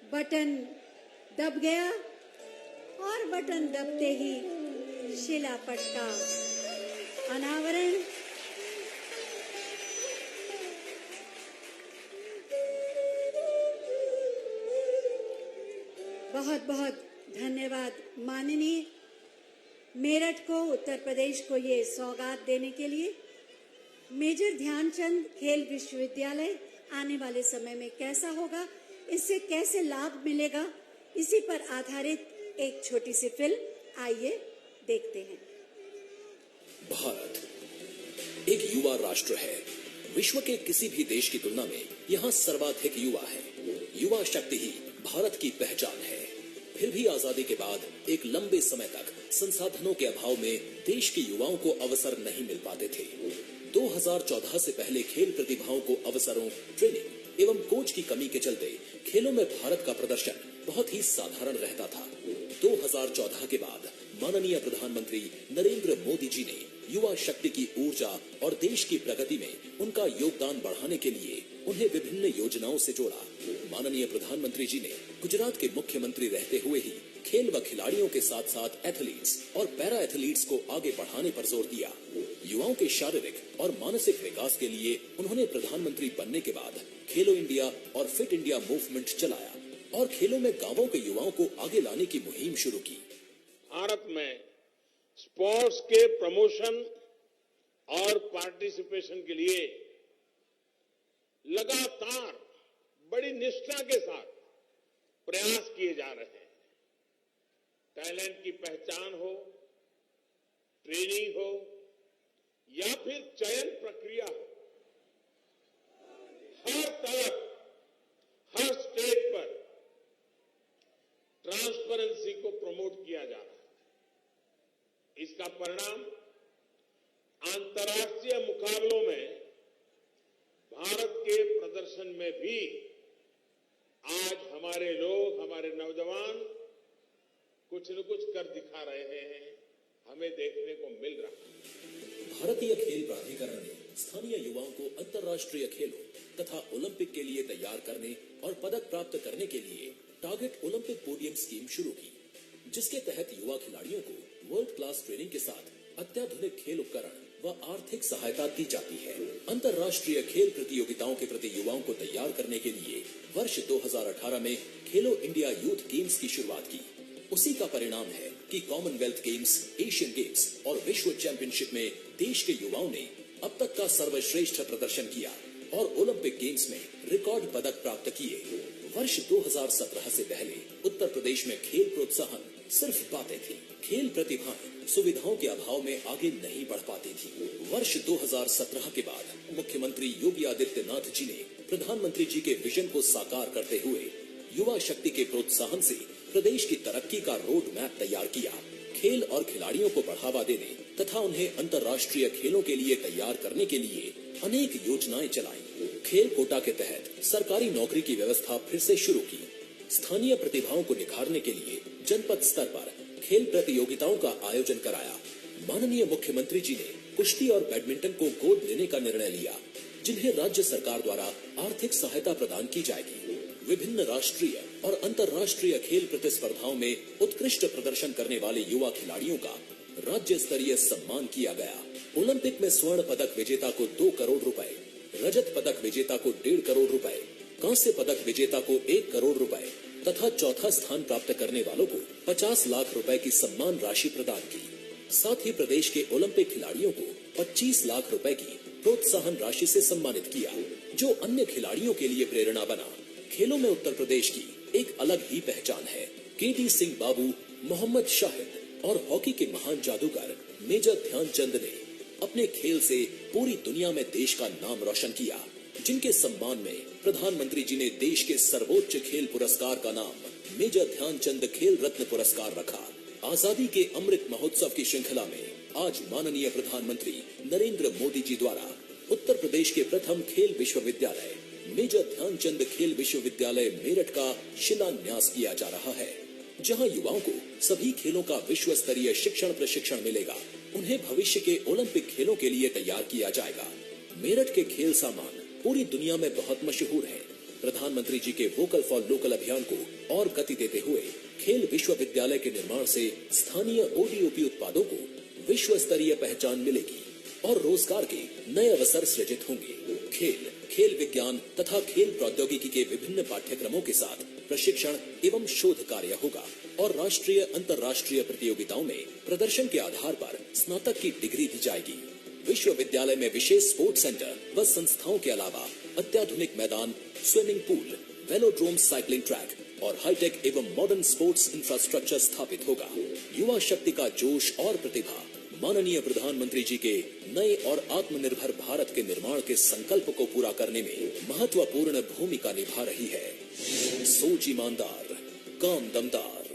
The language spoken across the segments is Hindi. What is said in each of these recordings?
बटन दब गया और बटन दबते ही शिलापट का अनावरण। बहुत बहुत धन्यवाद माननीय मेरठ को, उत्तर प्रदेश को ये सौगात देने के लिए। मेजर ध्यानचंद खेल विश्वविद्यालय आने वाले समय में कैसा होगा, इससे कैसे लाभ मिलेगा, इसी पर आधारित एक छोटी सी फिल्म आइए देखते हैं। भारत एक युवा राष्ट्र है। विश्व के किसी भी देश की तुलना में यहाँ सर्वाधिक युवा है। युवा शक्ति ही भारत की पहचान है। फिर भी आजादी के बाद एक लंबे समय तक संसाधनों के अभाव में देश के युवाओं को अवसर नहीं मिल पाते थे। 2014 से पहले खेल प्रतिभाओं को अवसरों, ट्रेनिंग एवं कोच की कमी के चलते खेलों में भारत का प्रदर्शन बहुत ही साधारण रहता था। 2014 के बाद माननीय प्रधानमंत्री नरेंद्र मोदी जी ने युवा शक्ति की ऊर्जा और देश की प्रगति में उनका योगदान बढ़ाने के लिए उन्हें विभिन्न योजनाओं से जोड़ा। माननीय प्रधानमंत्री जी ने गुजरात के मुख्यमंत्री रहते हुए ही खेल व खिलाड़ियों के साथ साथ एथलीट्स और पैरा एथलीट्स को आगे बढ़ाने पर जोर दिया। युवाओं के शारीरिक और मानसिक विकास के लिए उन्होंने प्रधानमंत्री बनने के बाद खेलो इंडिया और फिट इंडिया मूवमेंट चलाया और खेलों में गांवों के युवाओं को आगे लाने की मुहिम शुरू की। भारत में स्पोर्ट्स के प्रमोशन और पार्टिसिपेशन के लिए लगातार बड़ी निष्ठा के साथ प्रयास किए जा रहे हैं। टैलेंट की पहचान हो, ट्रेनिंग हो या फिर चयन प्रक्रिया हो, हर तरफ, हर स्टेज पर ट्रांसपेरेंसी को प्रमोट किया जा रहा है। इसका परिणाम अंतर्राष्ट्रीय मुकाबलों में भारत के प्रदर्शन में भी आज हमारे लोग, हमारे नौजवान कुछ न कुछ कर दिखा रहे हैं, हमें देखने को मिल रहा है। भारतीय खेल प्राधिकरण ने स्थानीय युवाओं को अंतर्राष्ट्रीय खेलों तथा ओलंपिक के लिए तैयार करने और पदक प्राप्त करने के लिए टारगेट ओलंपिक पोडियम स्कीम शुरू की, जिसके तहत युवा खिलाड़ियों को वर्ल्ड क्लास ट्रेनिंग के साथ अत्याधुनिक खेल उपकरण व आर्थिक सहायता दी जाती है। अंतर्राष्ट्रीय खेल प्रतियोगिताओं के प्रति युवाओं को तैयार करने के लिए वर्ष 2018 में खेलो इंडिया यूथ गेम्स की शुरुआत की। उसी का परिणाम है कि कॉमनवेल्थ गेम्स, एशियन गेम्स और विश्व चैंपियनशिप में देश के युवाओं ने अब तक का सर्वश्रेष्ठ प्रदर्शन किया और ओलंपिक गेम्स में रिकॉर्ड पदक प्राप्त किए। वर्ष 2017 से पहले उत्तर प्रदेश में खेल प्रोत्साहन सिर्फ बातें थी। खेल प्रतिभाएं सुविधाओं के अभाव में आगे नहीं बढ़ पाती थी। वर्ष 2017 के बाद मुख्यमंत्री योगी आदित्यनाथ जी ने प्रधानमंत्री जी के विजन को साकार करते हुए युवा शक्ति के प्रोत्साहन से प्रदेश की तरक्की का रोड मैप तैयार किया। खेल और खिलाड़ियों को बढ़ावा देने तथा उन्हें अंतर्राष्ट्रीय खेलों के लिए तैयार करने के लिए अनेक योजनाएं चलाई। खेल कोटा के तहत सरकारी नौकरी की व्यवस्था फिर से शुरू की। स्थानीय प्रतिभाओं को निखारने के लिए जनपद स्तर पर खेल प्रतियोगिताओं का आयोजन कराया। माननीय मुख्यमंत्री जी ने कुश्ती और बैडमिंटन को गोद लेने का निर्णय लिया, जिन्हें राज्य सरकार द्वारा आर्थिक सहायता प्रदान की जाएगी। विभिन्न राष्ट्रीय और अंतर्राष्ट्रीय खेल प्रतिस्पर्धाओं में उत्कृष्ट प्रदर्शन करने वाले युवा खिलाड़ियों का राज्य स्तरीय सम्मान किया गया। ओलंपिक में स्वर्ण पदक विजेता को 2 करोड़ रुपए, रजत पदक विजेता को 1.5 करोड़ रुपए, कांस्य पदक विजेता को 1 करोड़ रुपए तथा चौथा स्थान प्राप्त करने वालों को 50 लाख रुपए की सम्मान राशि प्रदान की। साथ ही प्रदेश के ओलंपिक खिलाड़ियों को 25 लाख रुपए की प्रोत्साहन राशि से सम्मानित किया, जो अन्य खिलाड़ियों के लिए प्रेरणा बना। खेलों में उत्तर प्रदेश की एक अलग ही पहचान है। केटी सिंह बाबू, मोहम्मद शाहिद और हॉकी के महान जादूगर मेजर ध्यानचंद ने अपने खेल से पूरी दुनिया में देश का नाम रोशन किया, जिनके सम्मान में प्रधानमंत्री जी ने देश के सर्वोच्च खेल पुरस्कार का नाम मेजर ध्यानचंद खेल रत्न पुरस्कार रखा। आजादी के अमृत महोत्सव की श्रृंखला में आज माननीय प्रधानमंत्री नरेंद्र मोदी जी द्वारा उत्तर प्रदेश के प्रथम खेल विश्वविद्यालय मेजर ध्यानचंद खेल विश्वविद्यालय मेरठ का शिलान्यास किया जा रहा है, जहां युवाओं को सभी खेलों का विश्व स्तरीय शिक्षण प्रशिक्षण मिलेगा। उन्हें भविष्य के ओलंपिक खेलों के लिए तैयार किया जाएगा। मेरठ के खेल सामान पूरी दुनिया में बहुत मशहूर है, प्रधानमंत्री जी के वोकल फॉर लोकल अभियान को और गति देते हुए खेल विश्वविद्यालय के निर्माण से स्थानीय ओडीओपी उत्पादों को विश्व स्तरीय पहचान मिलेगी और रोजगार के नए अवसर सृजित होंगे। खेल विज्ञान तथा खेल प्रौद्योगिकी के विभिन्न पाठ्यक्रमों के साथ प्रशिक्षण एवं शोध कार्य होगा और राष्ट्रीय अंतर्राष्ट्रीय प्रतियोगिताओं में प्रदर्शन के आधार पर स्नातक की डिग्री दी जाएगी। विश्वविद्यालय में विशेष स्पोर्ट्स सेंटर व संस्थाओं के अलावा अत्याधुनिक मैदान, swimming pool, velodrome, cycling track और हाईटेक एवं मॉडर्न स्पोर्ट्स इंफ्रास्ट्रक्चर स्थापित होगा। युवा शक्ति का जोश और प्रतिभा माननीय प्रधानमंत्री जी के नए और आत्मनिर्भर भारत के निर्माण के संकल्प को पूरा करने में महत्वपूर्ण भूमिका निभा रही है। सोच ईमानदार, काम दमदार।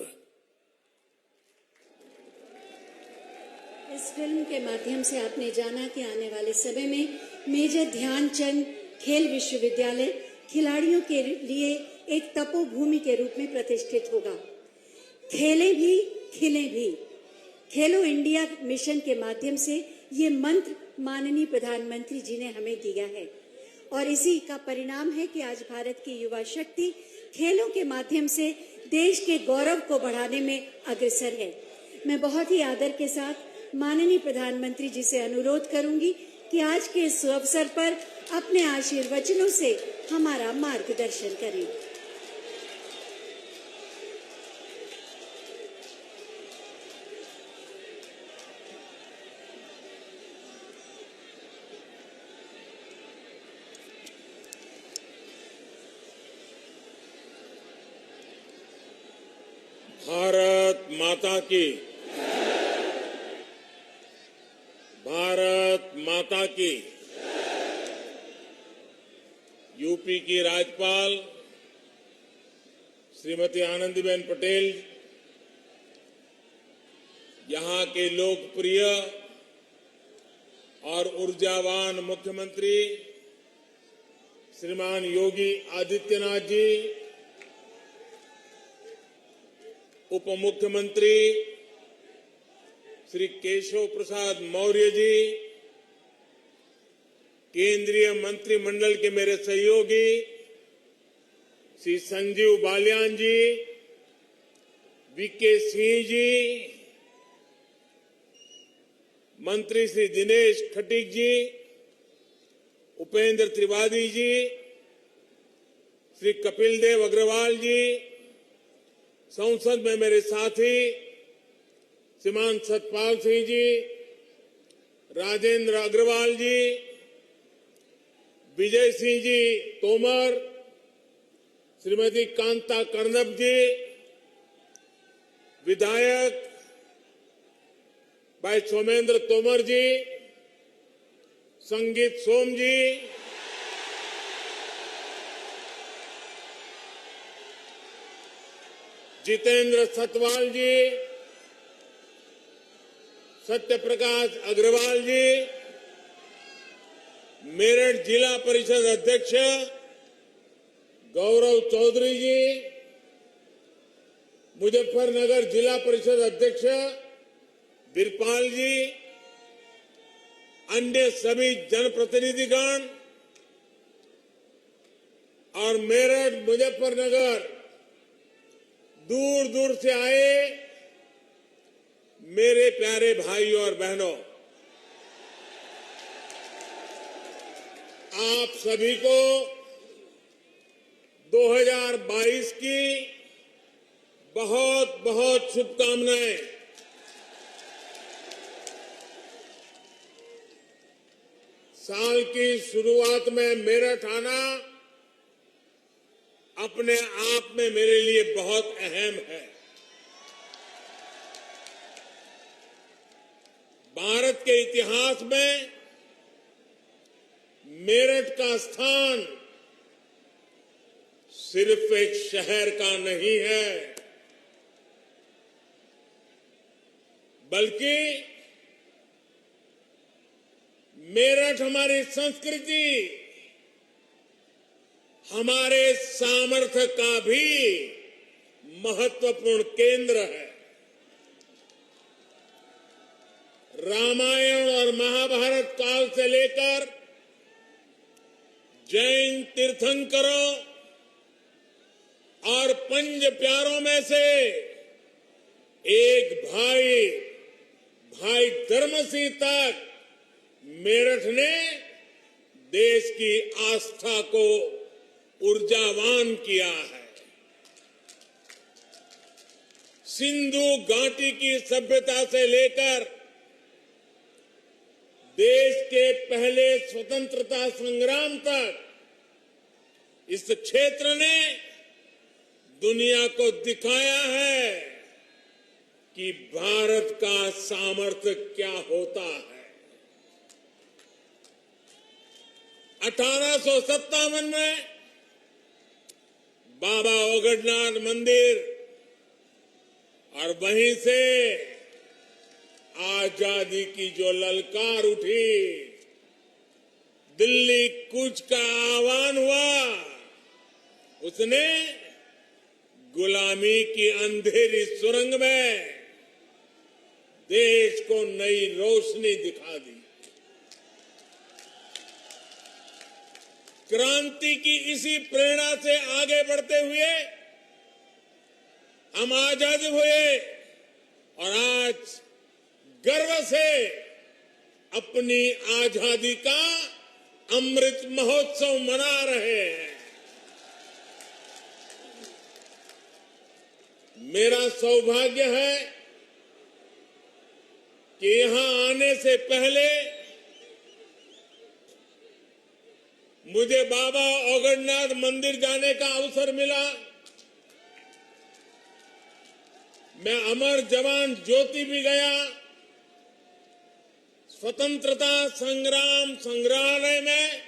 इस फिल्म के माध्यम से आपने जाना कि आने वाले समय में मेजर ध्यानचंद खेल विश्वविद्यालय खिलाड़ियों के लिए एक तपोभूमि के रूप में प्रतिष्ठित होगा। खेलें भी खिलें भी। खेलो इंडिया मिशन के माध्यम से ये मंत्र माननीय प्रधानमंत्री जी ने हमें दिया है और इसी का परिणाम है कि आज भारत की युवा शक्ति खेलों के माध्यम से देश के गौरव को बढ़ाने में अग्रसर है। मैं बहुत ही आदर के साथ माननीय प्रधानमंत्री जी से अनुरोध करूंगी कि आज के इस अवसर पर अपने आशीर्वचनों से हमारा मार्गदर्शन करें। भारत माता की, भारत माता की। यूपी की राज्यपाल श्रीमती आनंदीबेन पटेल, यहां के लोकप्रिय और ऊर्जावान मुख्यमंत्री श्रीमान योगी आदित्यनाथ जी, उप मुख्यमंत्री श्री केशव प्रसाद मौर्य जी, केंद्रीय मंत्रिमंडल के मेरे सहयोगी श्री संजीव बालियान जी, वीके सिंह जी, मंत्री श्री दिनेश खटीक जी, उपेंद्र त्रिवेदी जी, श्री कपिल देव अग्रवाल जी, संसद में मेरे साथी श्रीमान सतपाल सिंह जी, राजेंद्र अग्रवाल जी, विजय सिंह जी तोमर, श्रीमती कांता कर्णब जी, विधायक भाई सोमेंद्र तोमर जी, संगीत सोम जी, जितेंद्र सतवाल जी, सत्य प्रकाश अग्रवाल जी, मेरठ जिला परिषद अध्यक्ष गौरव चौधरी जी, मुजफ्फरनगर जिला परिषद अध्यक्ष बिरपाल जी, अन्य सभी जनप्रतिनिधिगण और मेरठ मुजफ्फरनगर दूर दूर से आए मेरे प्यारे भाइयों और बहनों, आप सभी को 2022 की बहुत बहुत शुभकामनाएं। साल की शुरुआत में मेरठ आना अपने आप में मेरे लिए बहुत अहम है। भारत के इतिहास में मेरठ का स्थान सिर्फ एक शहर का नहीं है, बल्कि मेरठ हमारी संस्कृति, हमारे सामर्थ्य का भी महत्वपूर्ण केंद्र है। रामायण और महाभारत काल से लेकर जैन तीर्थंकरों और पंज प्यारों में से एक भाई धर्म सिंह तक मेरठ ने देश की आस्था को ऊर्जावान किया है। सिंधु घाटी की सभ्यता से लेकर देश के पहले स्वतंत्रता संग्राम तक इस क्षेत्र ने दुनिया को दिखाया है कि भारत का सामर्थ्य क्या होता है। 1857 में बाबा ओगडनाथ मंदिर और वहीं से आजादी की जो ललकार उठी, दिल्ली कूच का आह्वान हुआ, उसने गुलामी की अंधेरी सुरंग में देश को नई रोशनी दिखा दी। क्रांति की इसी प्रेरणा से आगे बढ़ते हुए हम आजाद हुए और आज गर्व से अपनी आजादी का अमृत महोत्सव मना रहे हैं। मेरा सौभाग्य है कि यहां आने से पहले मुझे बाबा ओगडनाथ मंदिर जाने का अवसर मिला। मैं अमर जवान ज्योति भी गया। स्वतंत्रता संग्राम संग्रहालय में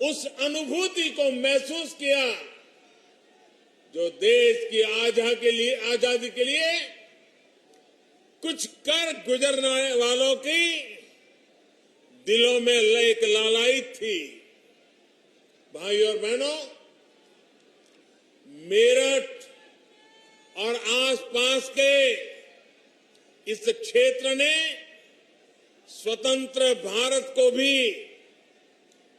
उस अनुभूति को महसूस किया जो देश की आजादी के लिए कुछ कर गुजरने वालों की दिलों में एक लालायित थी। भाई और बहनों, मेरठ और आसपास के इस क्षेत्र ने स्वतंत्र भारत को भी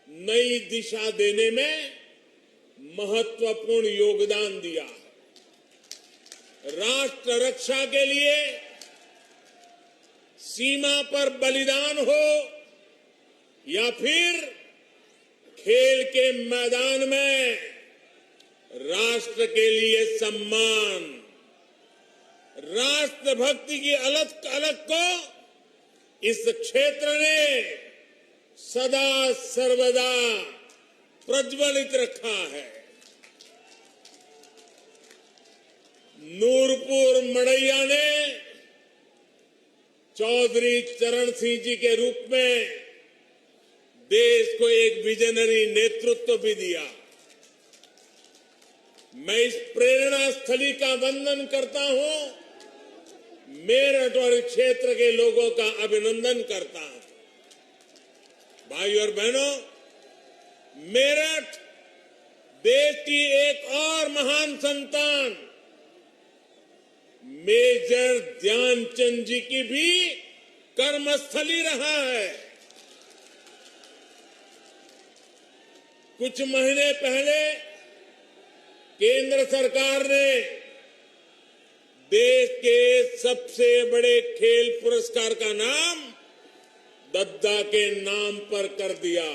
नई दिशा देने में महत्वपूर्ण योगदान दिया। राष्ट्र रक्षा के लिए सीमा पर बलिदान हो या फिर खेल के मैदान में राष्ट्र के लिए सम्मान, राष्ट्रभक्ति की अलख को इस क्षेत्र ने सदा सर्वदा प्रज्वलित रखा है। नूरपुर मड़ैया ने चौधरी चरण सिंह जी के रूप में देश को एक विजनरी नेतृत्व भी दिया। मैं इस प्रेरणा स्थली का वंदन करता हूं, मेरठ और क्षेत्र के लोगों का अभिनंदन करता हूं। भाई और बहनों, मेरठ देश की एक और महान संतान मेजर ध्यानचंद जी की भी कर्मस्थली रहा है। कुछ महीने पहले केंद्र सरकार ने देश के सबसे बड़े खेल पुरस्कार का नाम दद्दा के नाम पर कर दिया।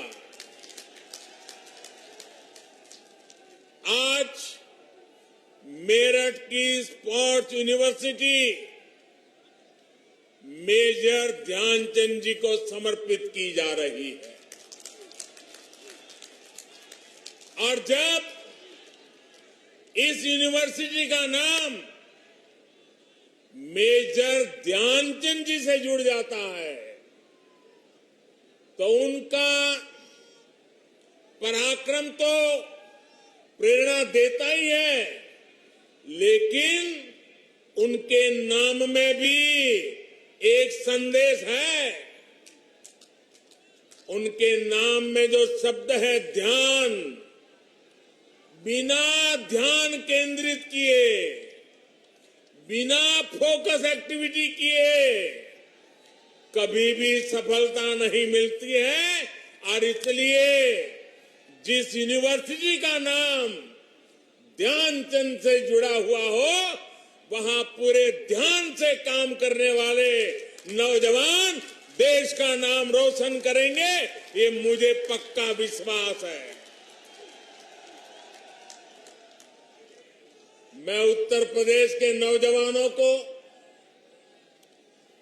आज मेरठ की स्पोर्ट्स यूनिवर्सिटी मेजर ध्यानचंद जी को समर्पित की जा रही है। और जब इस यूनिवर्सिटी का नाम मेजर ध्यानचंद जी से जुड़ जाता है तो उनका पराक्रम तो प्रेरणा देता ही है, लेकिन उनके नाम में भी एक संदेश है। उनके नाम में जो शब्द है ध्यान, बिना ध्यान केंद्रित किए, बिना फोकस एक्टिविटी किए कभी भी सफलता नहीं मिलती है। और इसलिए जिस यूनिवर्सिटी का नाम ध्यानचंद से जुड़ा हुआ हो, वहां पूरे ध्यान से काम करने वाले नौजवान देश का नाम रोशन करेंगे, ये मुझे पक्का विश्वास है। मैं उत्तर प्रदेश के नौजवानों को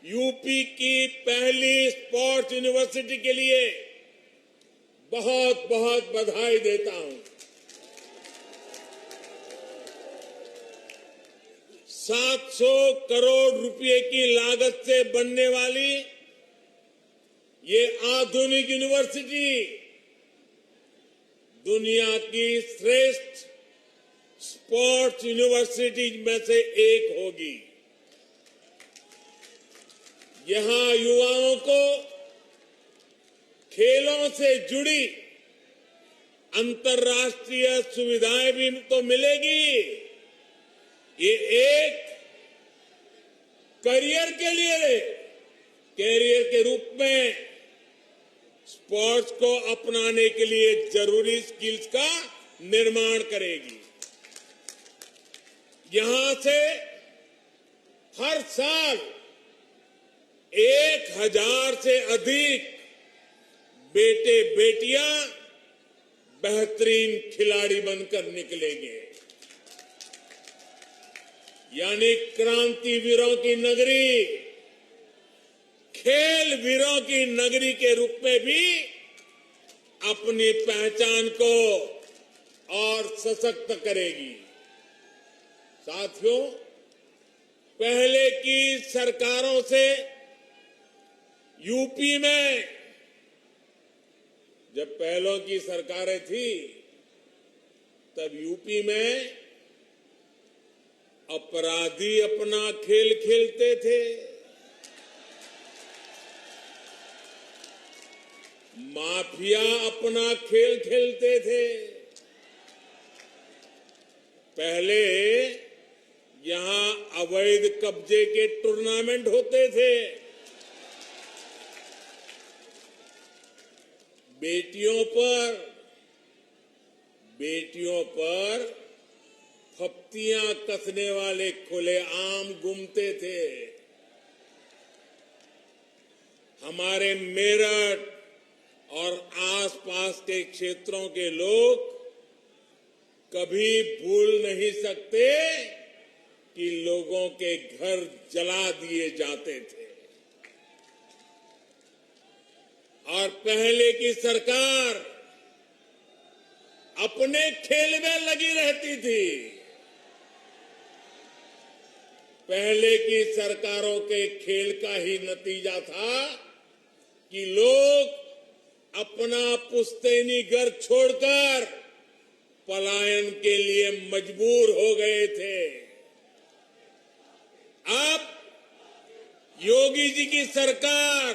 यूपी की पहली स्पोर्ट्स यूनिवर्सिटी के लिए बहुत बहुत बधाई देता हूं। 700 करोड़ रुपए की लागत से बनने वाली ये आधुनिक यूनिवर्सिटी दुनिया की श्रेष्ठ स्पोर्ट्स यूनिवर्सिटी में से एक होगी। यहां युवाओं को खेलों से जुड़ी अंतर्राष्ट्रीय सुविधाएं भी तो मिलेगी। ये एक करियर के रूप में स्पोर्ट्स को अपनाने के लिए जरूरी स्किल्स का निर्माण करेगी। यहां से हर साल 1000 से अधिक बेटे बेटियां बेहतरीन खिलाड़ी बनकर निकलेंगे। यानी क्रांति वीरों की नगरी, खेल वीरों की नगरी के रूप में भी अपनी पहचान को और सशक्त करेगी। साथियों, पहले की सरकारों से यूपी में, जब पहलों की सरकारें थी तब यूपी में अपराधी अपना खेल खेलते थे, माफिया अपना खेल खेलते थे। पहले यहां अवैध कब्जे के टूर्नामेंट होते थे। बेटियों पर फप्तियां कसने वाले खुलेआम घूमते थे। हमारे मेरठ और आसपास के क्षेत्रों के लोग कभी भूल नहीं सकते कि लोगों के घर जला दिए जाते थे। और पहले की सरकार अपने खेल में लगी रहती थी। पहले की सरकारों के खेल का ही नतीजा था कि लोग अपना पुश्तैनी घर छोड़कर पलायन के लिए मजबूर हो गए थे। अब योगी जी की सरकार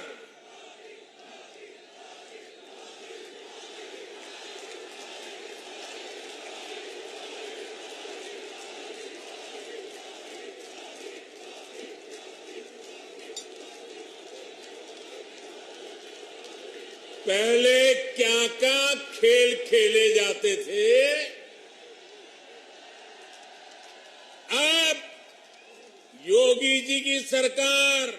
पहले क्या क्या खेल खेले जाते थे, अब योगी जी की सरकार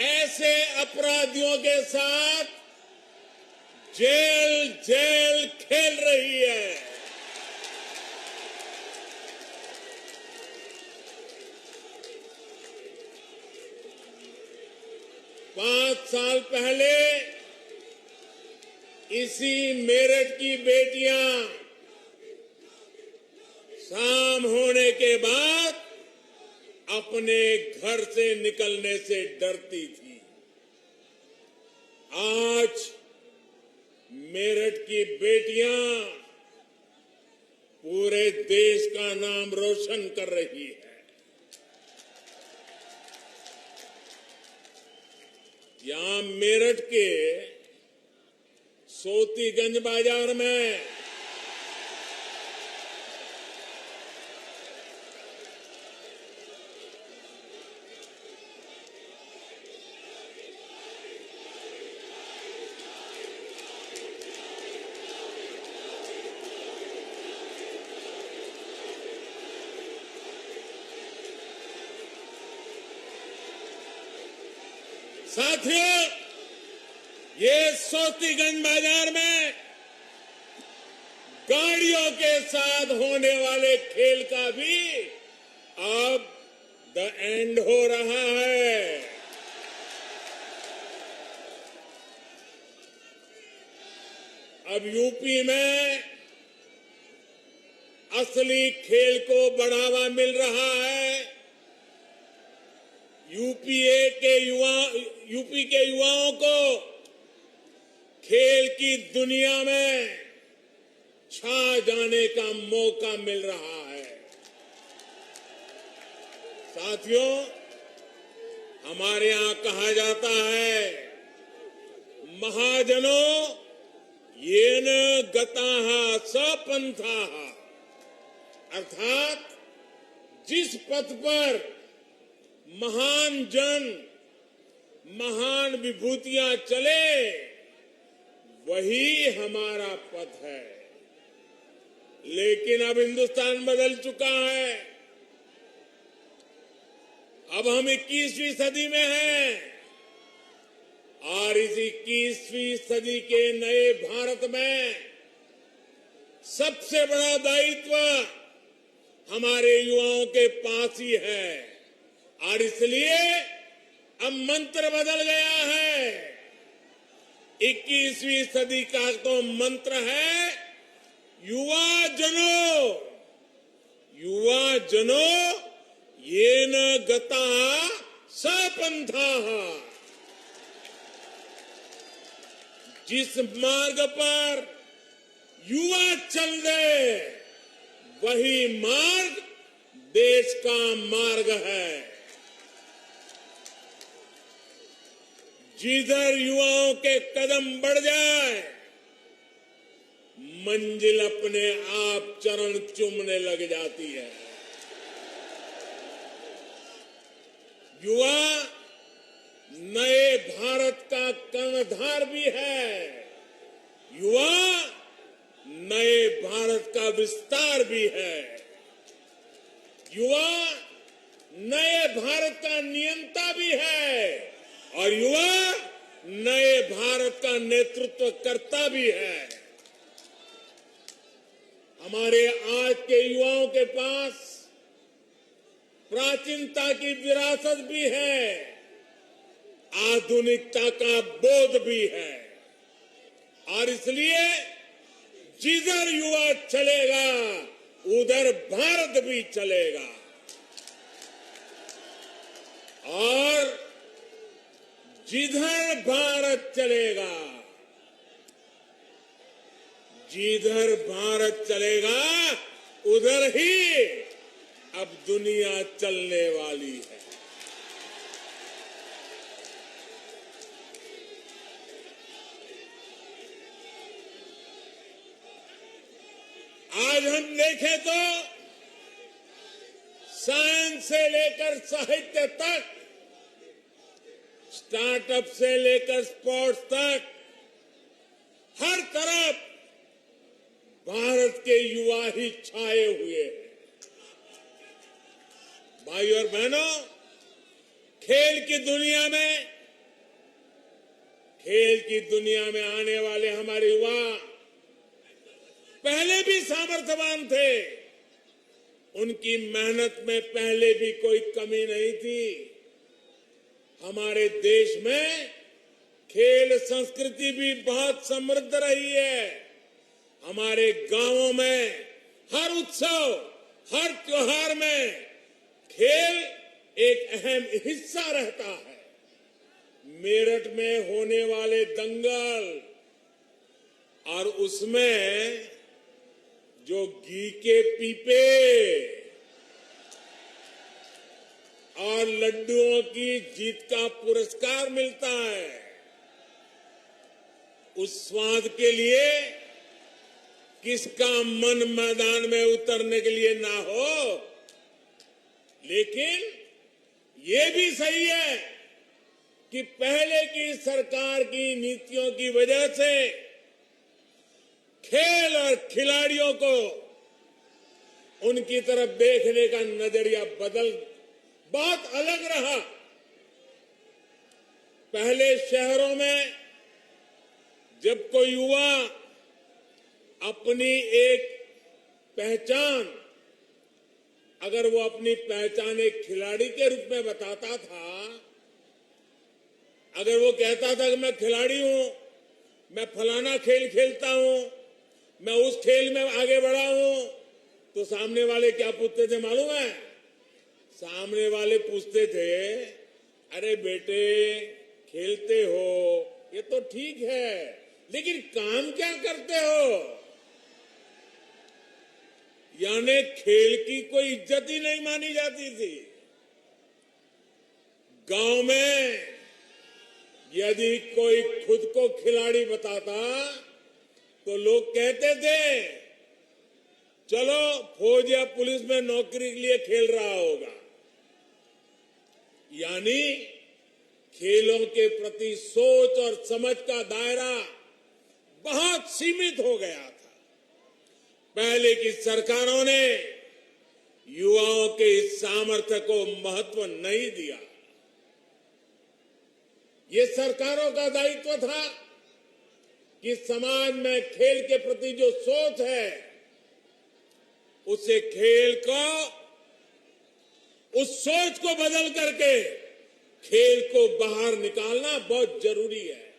ऐसे अपराधियों के साथ जेल खेल रही है। पांच साल पहले इसी मेरठ की बेटियां शाम होने के बाद अपने घर से निकलने से डरती थी। आज मेरठ की बेटियां पूरे देश का नाम रोशन कर रही है। यहां मेरठ के सोतीगंज बाजार में साथियों, ये सोस्तीगंज बाजार में गाड़ियों के साथ होने वाले खेल का भी अब द एंड हो रहा है। अब यूपी में असली खेल को बढ़ावा मिल रहा है। यूपी के युवाओं को खेल की दुनिया में छा जाने का मौका मिल रहा है। साथियों, हमारे यहां कहा जाता है, महाजनों येन गताः स पंथाः, अर्थात जिस पथ पर महान जन, महान विभूतियां चले, वही हमारा पथ है। लेकिन अब हिंदुस्तान बदल चुका है। अब हम 21वीं सदी में हैं और इस 21वीं सदी के नए भारत में सबसे बड़ा दायित्व हमारे युवाओं के पास ही है। और इसलिए अब मंत्र बदल गया है। 21वीं सदी का तो मंत्र है, युवा जनो येन गताः स पंथाः। जिस मार्ग पर युवा चल दे, वही मार्ग देश का मार्ग है। जिधर युवाओं के कदम बढ़ जाए, मंजिल अपने आप चरण चूमने लग जाती है। युवा नए भारत का कर्णधार भी है। युवा नए भारत का विस्तार भी है। युवा नए भारत का नियंता भी है और युवा नए भारत का नेतृत्व करता भी है। हमारे आज के युवाओं के पास प्राचीनता की विरासत भी है, आधुनिकता का बोध भी है। और इसलिए जिधर युवा चलेगा, उधर भारत भी चलेगा। और जिधर भारत चलेगा, जिधर भारत चलेगा, उधर ही अब दुनिया चलने वाली है। आज हम देखें तो साइंस से लेकर साहित्य तक, स्टार्टअप से लेकर स्पोर्ट्स तक, हर तरफ भारत के युवा ही छाए हुए हैं। भाई और बहनों, खेल की दुनिया में आने वाले हमारे युवा पहले भी सामर्थ्यवान थे। उनकी मेहनत में पहले भी कोई कमी नहीं थी। हमारे देश में खेल संस्कृति भी बहुत समृद्ध रही है। हमारे गांवों में हर उत्सव, हर त्योहार में खेल एक अहम हिस्सा रहता है। मेरठ में होने वाले दंगल और उसमें जो घी के पीपे और लड्डुओं की जीत का पुरस्कार मिलता है, उस स्वाद के लिए किसका मन मैदान में उतरने के लिए ना हो। लेकिन ये भी सही है कि पहले की सरकार की नीतियों की वजह से खेल और खिलाड़ियों को उनकी तरफ देखने का नजरिया बहुत अलग रहा। पहले शहरों में जब कोई युवा अपनी एक पहचान, अगर वो अपनी पहचान एक खिलाड़ी के रूप में बताता था, अगर वो कहता था कि मैं खिलाड़ी हूं, मैं फलाना खेल खेलता हूं, मैं उस खेल में आगे बढ़ा हूं, तो सामने वाले क्या पूछते थे मालूम है? सामने वाले पूछते थे, अरे बेटे खेलते हो ये तो ठीक है, लेकिन काम क्या करते हो? यानी खेल की कोई इज्जत ही नहीं मानी जाती थी। गांव में यदि कोई खुद को खिलाड़ी बताता तो लोग कहते थे, चलो फौज या पुलिस में नौकरी के लिए खेल रहा होगा। यानी खेलों के प्रति सोच और समझ का दायरा बहुत सीमित हो गया था। पहले की सरकारों ने युवाओं के इस सामर्थ्य को महत्व नहीं दिया। ये सरकारों का दायित्व था कि समाज में खेल के प्रति जो सोच है, उसे खेल को, उस सोच को बदल करके खेल को बाहर निकालना बहुत जरूरी है।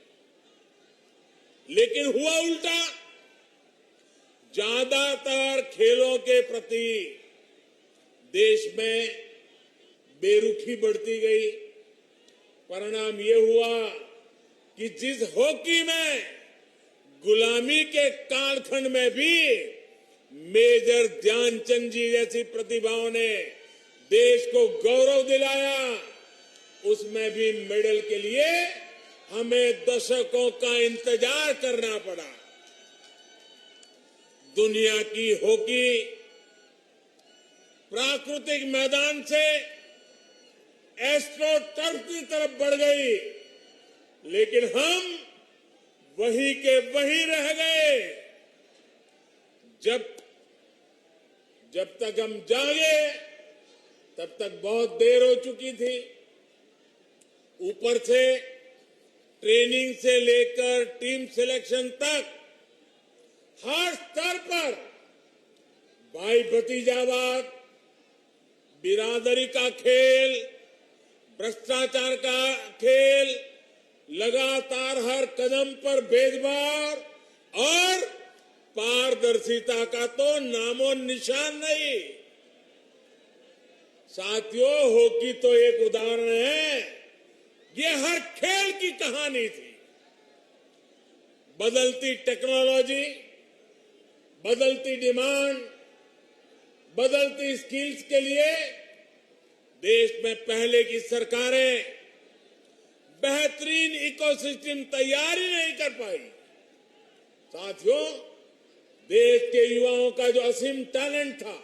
लेकिन हुआ उल्टा, ज्यादातर खेलों के प्रति देश में बेरुखी बढ़ती गई। परिणाम ये हुआ कि जिस हॉकी में गुलामी के कालखंड में भी मेजर ध्यानचंद जी जैसी प्रतिभाओं ने देश को गौरव दिलाया, उसमें भी मेडल के लिए हमें दशकों का इंतजार करना पड़ा। दुनिया की हॉकी प्राकृतिक मैदान से एस्ट्रो टर्फ की तरफ बढ़ गई, लेकिन हम वही के वही रह गए। जब तक हम जागे तब तक बहुत देर हो चुकी थी। ऊपर से ट्रेनिंग से लेकर टीम सिलेक्शन तक हर स्तर पर भाई भतीजावाद, बिरादरी का खेल, भ्रष्टाचार का खेल, लगातार हर कदम पर भेदभाव और पारदर्शिता का तो नामो निशान नहीं। साथियों, हॉकी तो एक उदाहरण है, ये हर खेल की कहानी थी। बदलती टेक्नोलॉजी, बदलती डिमांड, बदलती स्किल्स के लिए देश में पहले की सरकारें बेहतरीन इकोसिस्टम तैयार ही नहीं कर पाई। साथियों, देश के युवाओं का जो असीम टैलेंट था,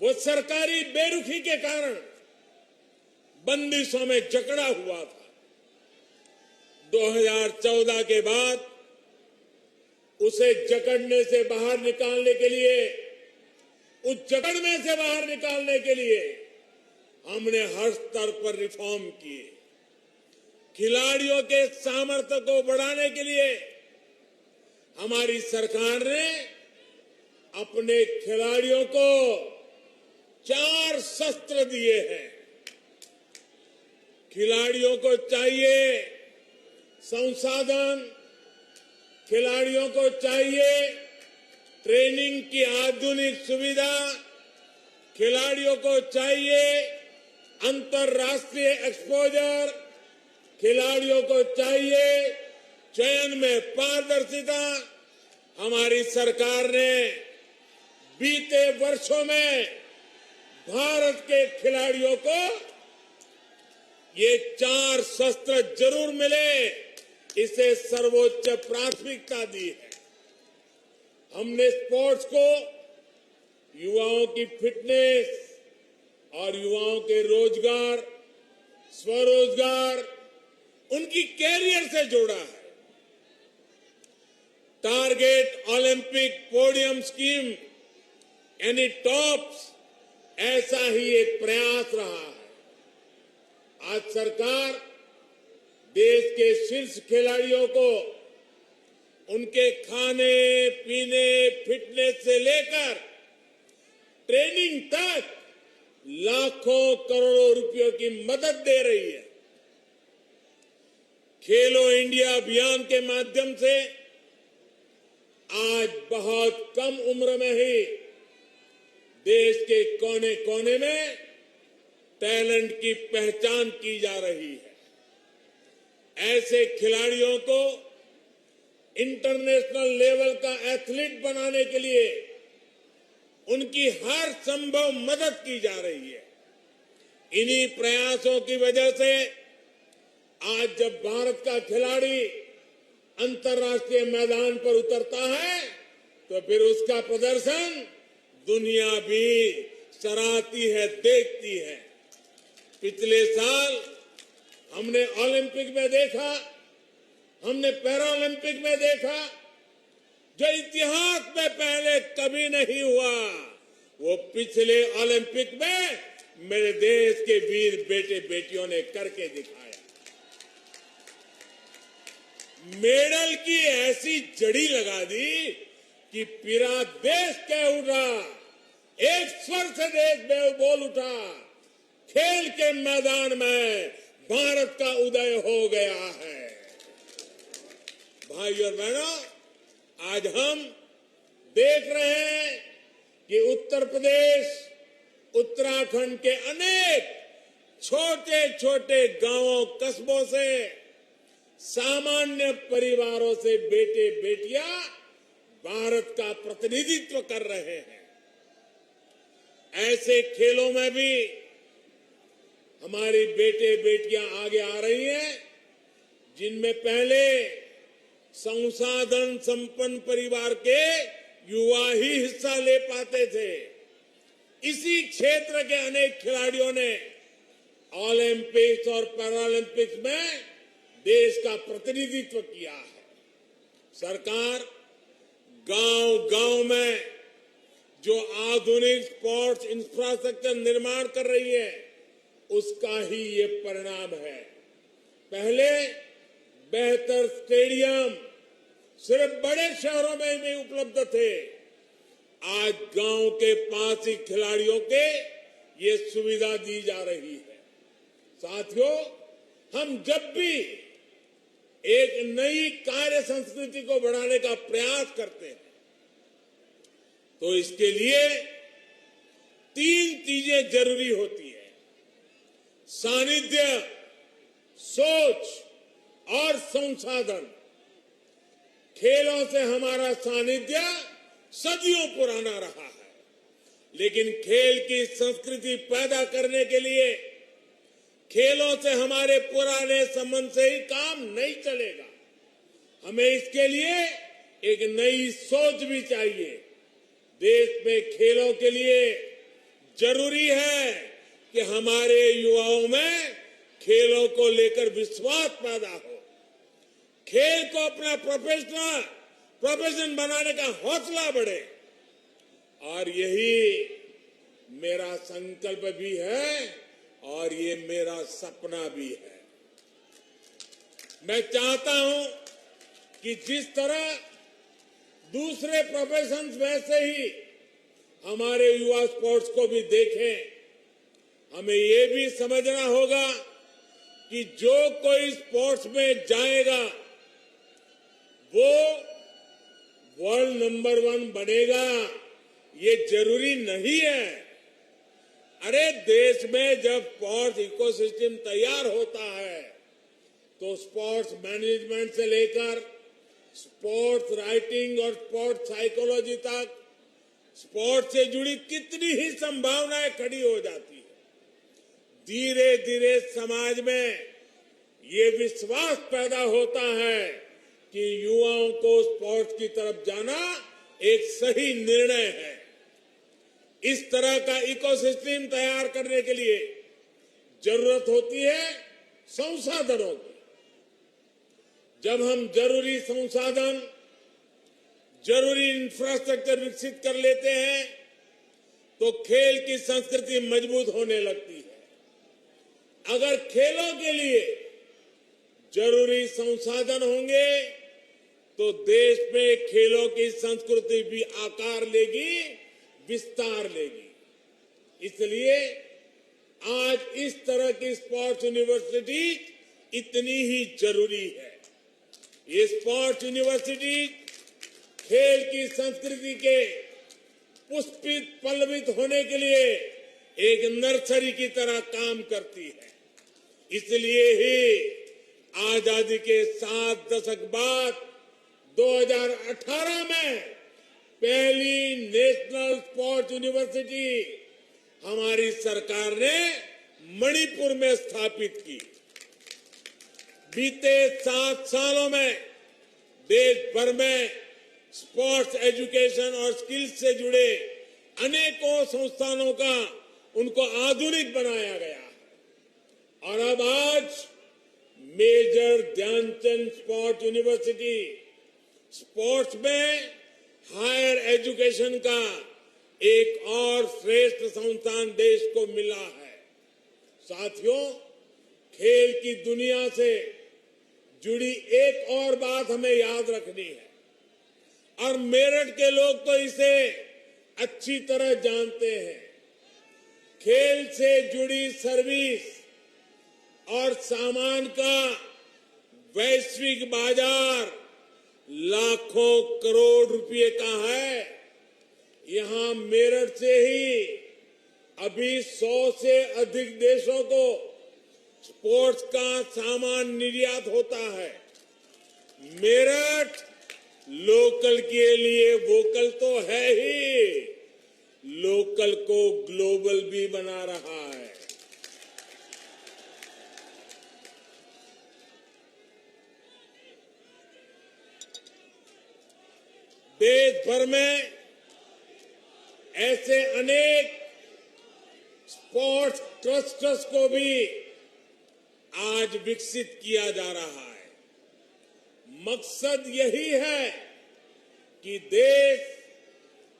वो सरकारी बेरुखी के कारण बंदिशों में जकड़ा हुआ था। 2014 के बाद उसे जकड़ने से बाहर निकालने के लिए, उस जकड़ में से बाहर निकालने के लिए हमने हर स्तर पर रिफॉर्म किए। खिलाड़ियों के सामर्थ्य को बढ़ाने के लिए हमारी सरकार ने अपने खिलाड़ियों को 4 शस्त्र दिए हैं। खिलाड़ियों को चाहिए संसाधन, खिलाड़ियों को चाहिए ट्रेनिंग की आधुनिक सुविधा, खिलाड़ियों को चाहिए अंतर्राष्ट्रीय एक्सपोजर, खिलाड़ियों को चाहिए चयन में पारदर्शिता। हमारी सरकार ने बीते वर्षों में भारत के खिलाड़ियों को ये 4 शस्त्र जरूर मिले, इसे सर्वोच्च प्राथमिकता दी है। हमने स्पोर्ट्स को युवाओं की फिटनेस और युवाओं के रोजगार, स्वरोजगार, उनकी कैरियर से जोड़ा है। टारगेट ओलंपिक पोडियम स्कीम यानी टॉप्स, ऐसा ही एक प्रयास रहा है। आज सरकार देश के शीर्ष खिलाड़ियों को उनके खाने पीने, फिटनेस से लेकर ट्रेनिंग तक लाखों करोड़ों रुपयों की मदद दे रही है। खेलो इंडिया अभियान के माध्यम से आज बहुत कम उम्र में ही देश के कोने कोने में टैलेंट की पहचान की जा रही है। ऐसे खिलाड़ियों को इंटरनेशनल लेवल का एथलीट बनाने के लिए उनकी हर संभव मदद की जा रही है। इन्हीं प्रयासों की वजह से आज जब भारत का खिलाड़ी अंतर्राष्ट्रीय मैदान पर उतरता है तो फिर उसका प्रदर्शन दुनिया भी सराहती है, देखती है। पिछले साल हमने ओलंपिक में देखा, हमने पैरा ओलंपिक में देखा, जो इतिहास में पहले कभी नहीं हुआ, वो पिछले ओलंपिक में मेरे देश के वीर बेटे बेटियों ने करके दिखाया। मेडल की ऐसी जड़ी लगा दी कि पूरा देश कह उठा, एक स्वर से देश बोल उठा, खेल के मैदान में भारत का उदय हो गया है। भाई और बहनों, आज हम देख रहे हैं कि उत्तर प्रदेश, उत्तराखंड के अनेक छोटे छोटे गांवों, कस्बों से, सामान्य परिवारों से बेटे बेटियां भारत का प्रतिनिधित्व कर रहे हैं। ऐसे खेलों में भी हमारी बेटे बेटियां आगे आ रही हैं, जिनमें पहले संसाधन संपन्न परिवार के युवा ही हिस्सा ले पाते थे। इसी क्षेत्र के अनेक खिलाड़ियों ने ओलंपिक्स और पैरालंपिक्स में देश का प्रतिनिधित्व किया है। सरकार गांव-गांव में जो आधुनिक स्पोर्ट्स इंफ्रास्ट्रक्चर निर्माण कर रही है, उसका ही ये परिणाम है। पहले बेहतर स्टेडियम सिर्फ बड़े शहरों में नहीं उपलब्ध थे, आज गांव के पास ही खिलाड़ियों के ये सुविधा दी जा रही है। साथियों, हम जब भी एक नई कार्य संस्कृति को बढ़ाने का प्रयास करते हैं तो इसके लिए 3 चीजें जरूरी होती है: सानिध्य, सोच और संसाधन। खेलों से हमारा सानिध्य सदियों पुराना रहा है, लेकिन खेल की संस्कृति पैदा करने के लिए खेलों से हमारे पुराने संबंध से ही काम नहीं चलेगा। हमें इसके लिए एक नई सोच भी चाहिए। देश में खेलों के लिए जरूरी है कि हमारे युवाओं में खेलों को लेकर विश्वास पैदा हो, खेल को अपना प्रोफेशन बनाने का हौसला बढ़े। और यही मेरा संकल्प भी है और ये मेरा सपना भी है। मैं चाहता हूं कि जिस तरह दूसरे प्रोफेशंस में से ही हमारे युवा स्पोर्ट्स को भी देखें, हमें ये भी समझना होगा कि जो कोई स्पोर्ट्स में जाएगा वो वर्ल्ड नंबर 1 बनेगा, ये जरूरी नहीं है। अरे देश में जब स्पोर्ट्स इकोसिस्टम तैयार होता है तो स्पोर्ट्स मैनेजमेंट से लेकर स्पोर्ट्स राइटिंग और स्पोर्ट्स साइकोलॉजी तक स्पोर्ट्स से जुड़ी कितनी ही संभावनाएं खड़ी हो जाती है। धीरे धीरे समाज में ये विश्वास पैदा होता है कि युवाओं को स्पोर्ट्स की तरफ जाना एक सही निर्णय है। इस तरह का इकोसिस्टम तैयार करने के लिए जरूरत होती है संसाधनों की। जब हम जरूरी संसाधन, जरूरी इंफ्रास्ट्रक्चर विकसित कर लेते हैं तो खेल की संस्कृति मजबूत होने लगती है। अगर खेलों के लिए जरूरी संसाधन होंगे तो देश में खेलों की संस्कृति भी आकार लेगी, विस्तार लेगी। इसलिए आज इस तरह की स्पोर्ट्स यूनिवर्सिटी इतनी ही जरूरी है। ये स्पोर्ट्स यूनिवर्सिटी खेल की संस्कृति के पुष्पित पल्लवित होने के लिए एक नर्सरी की तरह काम करती है। इसलिए ही आजादी के 7 दशक बाद 2018 में पहली नेशनल स्पोर्ट्स यूनिवर्सिटी हमारी सरकार ने मणिपुर में स्थापित की। बीते 7 सालों में देश भर में स्पोर्ट्स एजुकेशन और स्किल्स से जुड़े अनेकों संस्थानों का उनको आधुनिक बनाया गया है। और अब आज major Dhyanchand sports university sports में हायर एजुकेशन का एक और श्रेष्ठ संस्थान देश को मिला है। साथियों, खेल की दुनिया से जुड़ी एक और बात हमें याद रखनी है और मेरठ के लोग तो इसे अच्छी तरह जानते हैं। खेल से जुड़ी सर्विस और सामान का वैश्विक बाजार लाखों करोड़ रुपए का है। यहां मेरठ से ही अभी 100 से अधिक देशों को स्पोर्ट्स का सामान निर्यात होता है। मेरठ लोकल के लिए वोकल तो है ही, लोकल को ग्लोबल भी बना रहा है। देश भर में ऐसे अनेक स्पोर्ट्स क्लस्टर्स को भी आज विकसित किया जा रहा है। मकसद यही है कि देश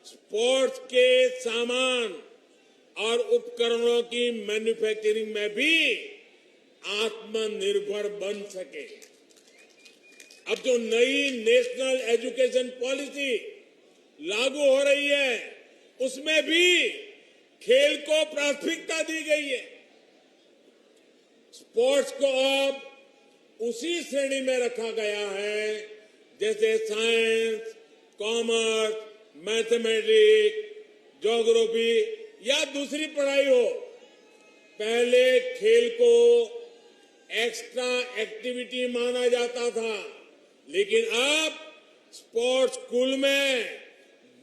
स्पोर्ट्स के सामान और उपकरणों की मैन्युफैक्चरिंग में भी आत्मनिर्भर बन सके। अब जो नई नेशनल एजुकेशन पॉलिसी लागू हो रही है, उसमें भी खेल को प्राथमिकता दी गई है। स्पोर्ट्स को अब उसी श्रेणी में रखा गया है जैसे साइंस, कॉमर्स, मैथमेटिक्स, ज्योग्राफी या दूसरी पढ़ाई हो। पहले खेल को एक्स्ट्रा एक्टिविटी माना जाता था, लेकिन अब स्पोर्ट्स स्कूल में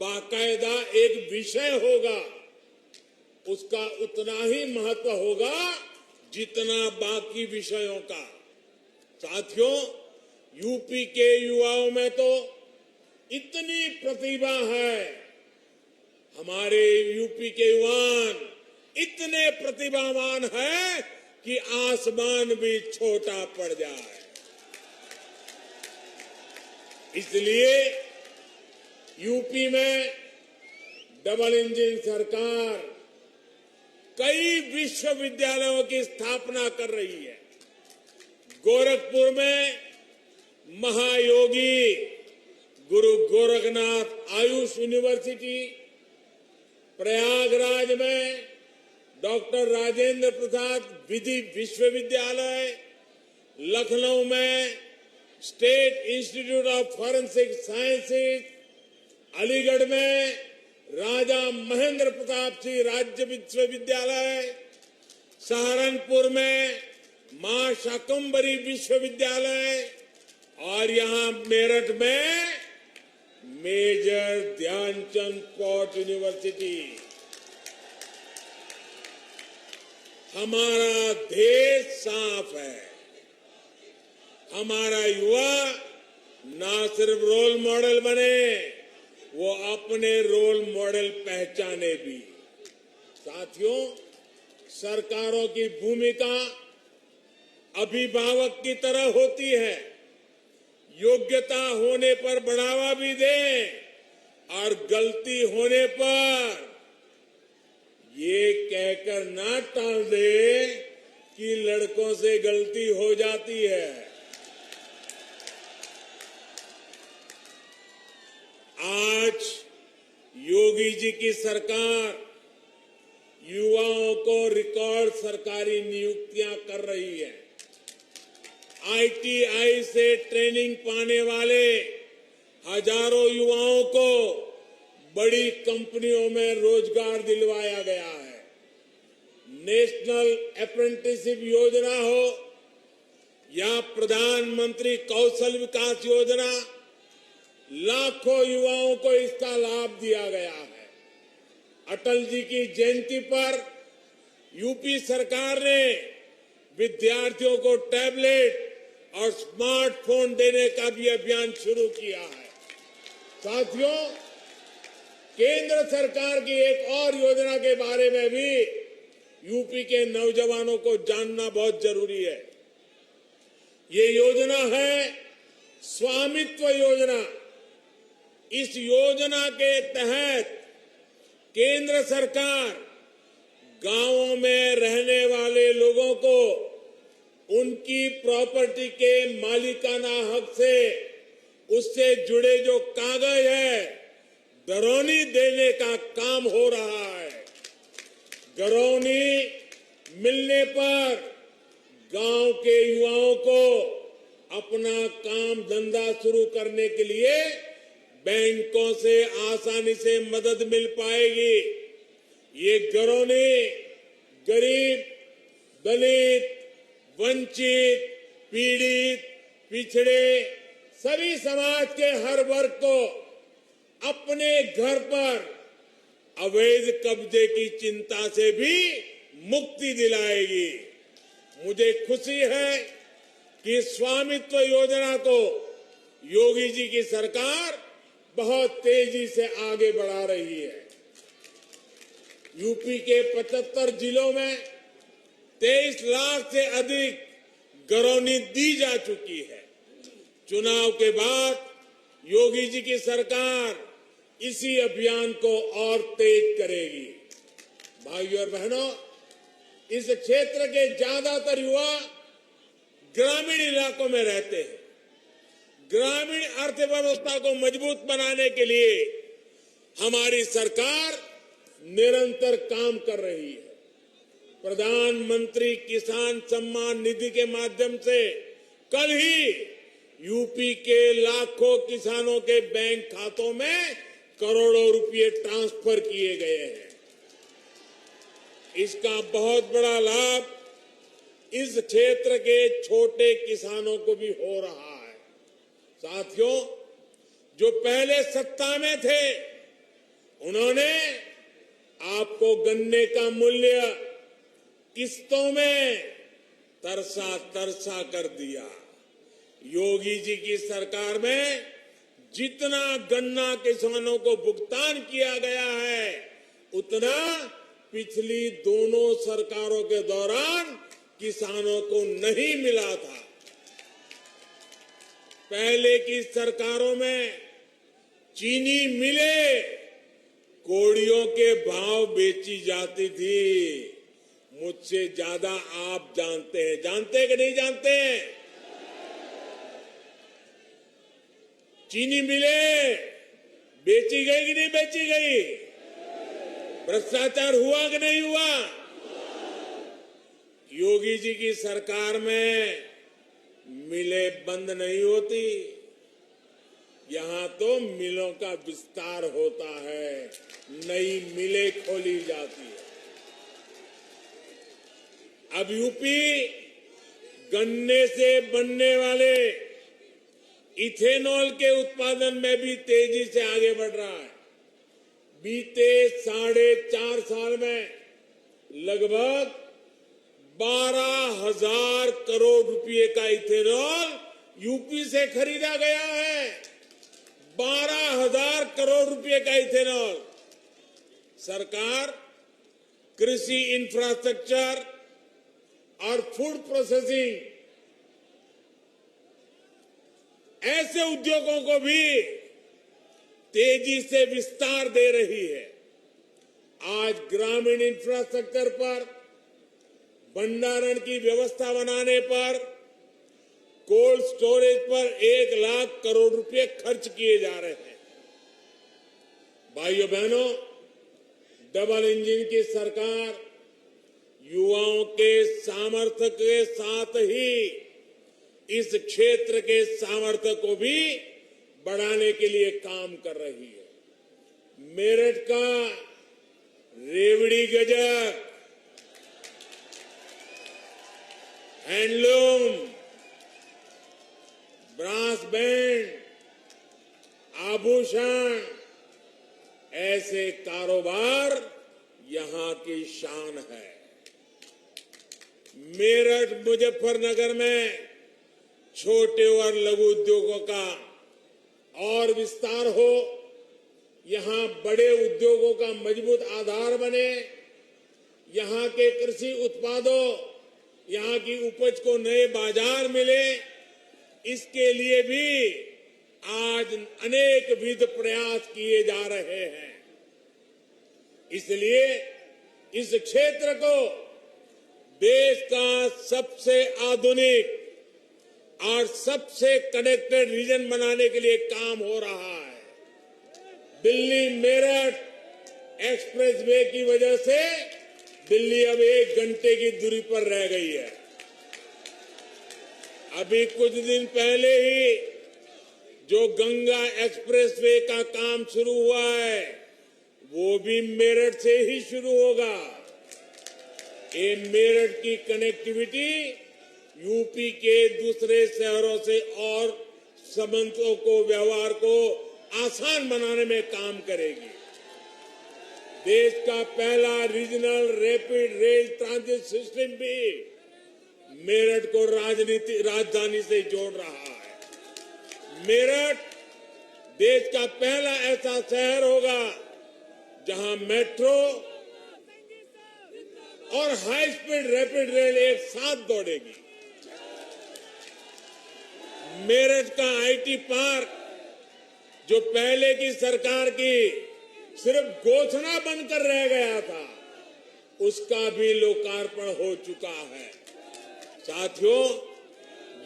बाकायदा एक विषय होगा। उसका उतना ही महत्व होगा जितना बाकी विषयों का। साथियों, यूपी के युवाओं में तो इतनी प्रतिभा है, हमारे यूपी के युवान इतने प्रतिभावान हैं कि आसमान भी छोटा पड़ जाए। इसलिए यूपी में डबल इंजन सरकार कई विश्वविद्यालयों की स्थापना कर रही है। गोरखपुर में महायोगी गुरु गोरखनाथ आयुष यूनिवर्सिटी, प्रयागराज में डॉक्टर राजेंद्र प्रसाद विधि विश्वविद्यालय, लखनऊ में state institute of forensic sciences, Aligarh में राजा महेंद्र प्रताप सिंह राज्य विश्वविद्यालय, सहारनपुर में मां शाकंभरी विश्वविद्यालय और यहां मेरठ में मेजर ध्यानचंद स्पोर्ट्स यूनिवर्सिटी। हमारा देश साफ है। हमारा युवा ना सिर्फ रोल मॉडल बने, वो अपने रोल मॉडल पहचाने भी। साथियों, सरकारों की भूमिका अभिभावक की तरह होती है। योग्यता होने पर बढ़ावा भी दें और गलती होने पर ये कहकर ना टाल दे कि लड़कों से गलती हो जाती है। आज योगी जी की सरकार युवाओं को रिकॉर्ड सरकारी नियुक्तियां कर रही है। आईटीआई से ट्रेनिंग पाने वाले हजारों युवाओं को बड़ी कंपनियों में रोजगार दिलवाया गया है। नेशनल अप्रेंटिसशिप योजना हो या प्रधानमंत्री कौशल विकास योजना, लाखों युवाओं को इसका लाभ दिया गया है। अटल जी की जयंती पर यूपी सरकार ने विद्यार्थियों को टैबलेट और स्मार्टफोन देने का भी अभियान शुरू किया है। साथियों, केंद्र सरकार की एक और योजना के बारे में भी यूपी के नौजवानों को जानना बहुत जरूरी है। ये योजना है स्वामित्व योजना। इस योजना के तहत केंद्र सरकार गांवों में रहने वाले लोगों को उनकी प्रॉपर्टी के मालिकाना हक से उससे जुड़े जो कागज है घरौनी देने का काम हो रहा है। घरौनी मिलने पर गांव के युवाओं को अपना काम धंधा शुरू करने के लिए बैंकों से आसानी से मदद मिल पाएगी। ये घरौनी गरीब, दलित, वंचित, पीड़ित, पिछड़े सभी समाज के हर वर्ग को अपने घर पर अवैध कब्जे की चिंता से भी मुक्ति दिलाएगी। मुझे खुशी है कि स्वामित्व योजना को योगी जी की सरकार बहुत तेजी से आगे बढ़ा रही है। यूपी के 75 जिलों में 23 लाख से अधिक घरौनी दी जा चुकी है। चुनाव के बाद योगी जी की सरकार इसी अभियान को और तेज करेगी। भाइयों और बहनों, इस क्षेत्र के ज्यादातर युवा ग्रामीण इलाकों में रहते हैं। ग्रामीण अर्थव्यवस्था को मजबूत बनाने के लिए हमारी सरकार निरंतर काम कर रही है। प्रधानमंत्री किसान सम्मान निधि के माध्यम से कल ही यूपी के लाखों किसानों के बैंक खातों में करोड़ों रुपए ट्रांसफर किए गए हैं। इसका बहुत बड़ा लाभ इस क्षेत्र के छोटे किसानों को भी हो रहा है। साथियों, जो पहले सत्ता में थे उन्होंने आपको गन्ने का मूल्य किस्तों में तरसा तरसा कर दिया। योगी जी की सरकार में जितना गन्ना किसानों को भुगतान किया गया है उतना पिछली दोनों सरकारों के दौरान किसानों को नहीं मिला था। पहले की सरकारों में चीनी मिले कोड़ियों के भाव बेची जाती थी। मुझसे ज्यादा आप जानते हैं। जानते कि नहीं जानते? चीनी मिले बेची गई कि नहीं बेची गई? भ्रष्टाचार हुआ कि नहीं हुआ? योगी जी की सरकार में मिलें बंद नहीं होती, यहां तो मिलों का विस्तार होता है, नई मिलें खोली जाती है। अब यूपी गन्ने से बनने वाले इथेनॉल के उत्पादन में भी तेजी से आगे बढ़ रहा है। बीते 4.5 साल में लगभग 12,000 करोड़ रुपए का इथेनॉल यूपी से खरीदा गया है। 12,000 करोड़ रुपए का इथेनॉल। सरकार कृषि इंफ्रास्ट्रक्चर और फूड प्रोसेसिंग ऐसे उद्योगों को भी तेजी से विस्तार दे रही है। आज ग्रामीण इंफ्रास्ट्रक्चर पर, भंडारण की व्यवस्था बनाने पर, कोल्ड स्टोरेज पर 1 लाख करोड़ रुपए खर्च किए जा रहे हैं। भाइयों बहनों, डबल इंजन की सरकार युवाओं के सामर्थ्य के साथ ही इस क्षेत्र के सामर्थ्य को भी बढ़ाने के लिए काम कर रही है। मेरठ का रेवड़ी गजक, हैंडलूम, ब्रास बैंड, आभूषण, ऐसे कारोबार यहां की शान है। मेरठ मुजफ्फरनगर में छोटे और लघु उद्योगों का और विस्तार हो, यहां बड़े उद्योगों का मजबूत आधार बने, यहां के कृषि उत्पादों, यहां की उपज को नए बाजार मिले, इसके लिए भी आज अनेक विध प्रयास किए जा रहे हैं। इसलिए इस क्षेत्र को देश का सबसे आधुनिक और सबसे कनेक्टेड रीजन बनाने के लिए काम हो रहा है। दिल्ली मेरठ एक्सप्रेस वे की वजह से दिल्ली अब 1 घंटे की दूरी पर रह गई है। अभी कुछ दिन पहले ही जो गंगा एक्सप्रेस वे का काम शुरू हुआ है, वो भी मेरठ से ही शुरू होगा। ये मेरठ की कनेक्टिविटी यूपी के दूसरे शहरों से और संबंधों को, व्यवहार को आसान बनाने में काम करेगी। देश का पहला regional rapid rail transit system भी मेरठ को राजधानी से जोड़ रहा है। मेरठ देश का पहला ऐसा शहर होगा जहां मेट्रो और हाई स्पीड रैपिड रेल एक साथ दौड़ेगी। मेरठ का आईटी पार्क, जो पहले की सरकार की सिर्फ घोषणा बनकर रह गया था, उसका भी लोकार्पण हो चुका है। साथियों,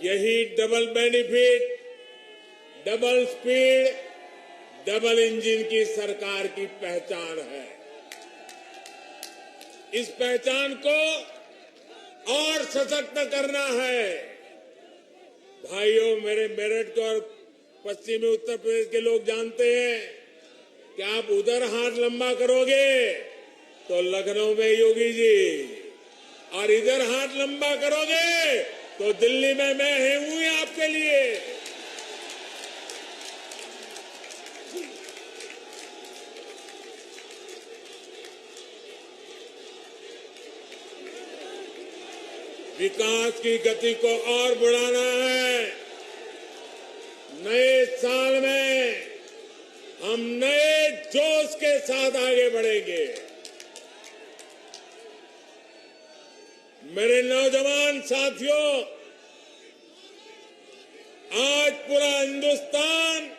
यही double benefit, double speed, double engine की सरकार की पहचान है। इस पहचान को और सशक्त करना है। भाइयों, मेरे मेरठ के और पश्चिमी उत्तर प्रदेश के लोग जानते हैं कि आप उधर हाथ लंबा करोगे तो लखनऊ में योगी जी, और इधर हाथ लंबा करोगे तो दिल्ली में मैं हूं आपके लिए। विकास की गति को और बढ़ाना है। नए साल में हम नए जोश के साथ आगे बढ़ेंगे। मेरे नौजवान साथियों, आज पूरा हिंदुस्तान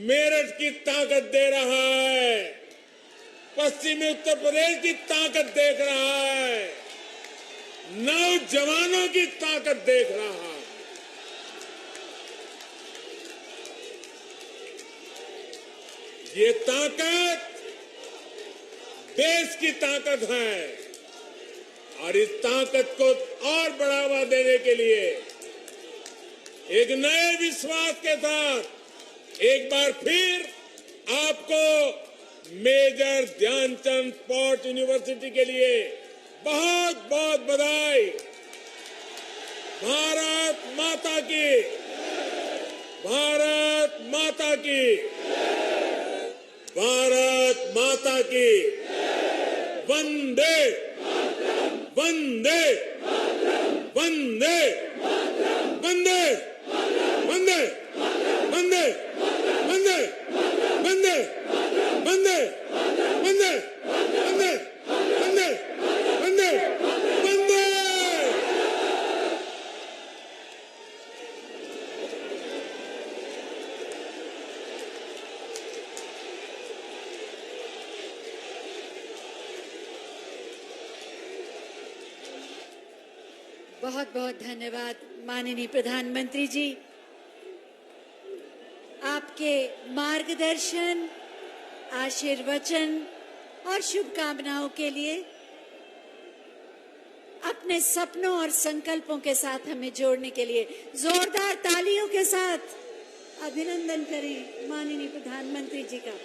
मेरठ की ताकत दे रहा है, पश्चिमी उत्तर प्रदेश की ताकत देख रहा है, नौजवानों की ताकत देख रहा है। ये ताकत देश की ताकत है, और इस ताकत को और बढ़ावा देने के लिए एक नए विश्वास के साथ एक बार फिर आपको मेजर ध्यानचंद स्पोर्ट्स यूनिवर्सिटी के लिए बहुत बहुत बधाई। भारत माता की, भारत माता की, भारत माता की। वंदे वंदे वंदे वंदे वंदे वंदे वंदे वंदे वंदे वंदे वंदे वंदे वंदे वंदे। बहुत बहुत धन्यवाद माननीय प्रधानमंत्री जी। आपके आपके मार्गदर्शन, आशीर्वचन और शुभकामनाओं के लिए अपने सपनों और संकल्पों के साथ हमें जोड़ने के लिए जोरदार तालियों के साथ अभिनंदन करें माननीय प्रधानमंत्री जी का।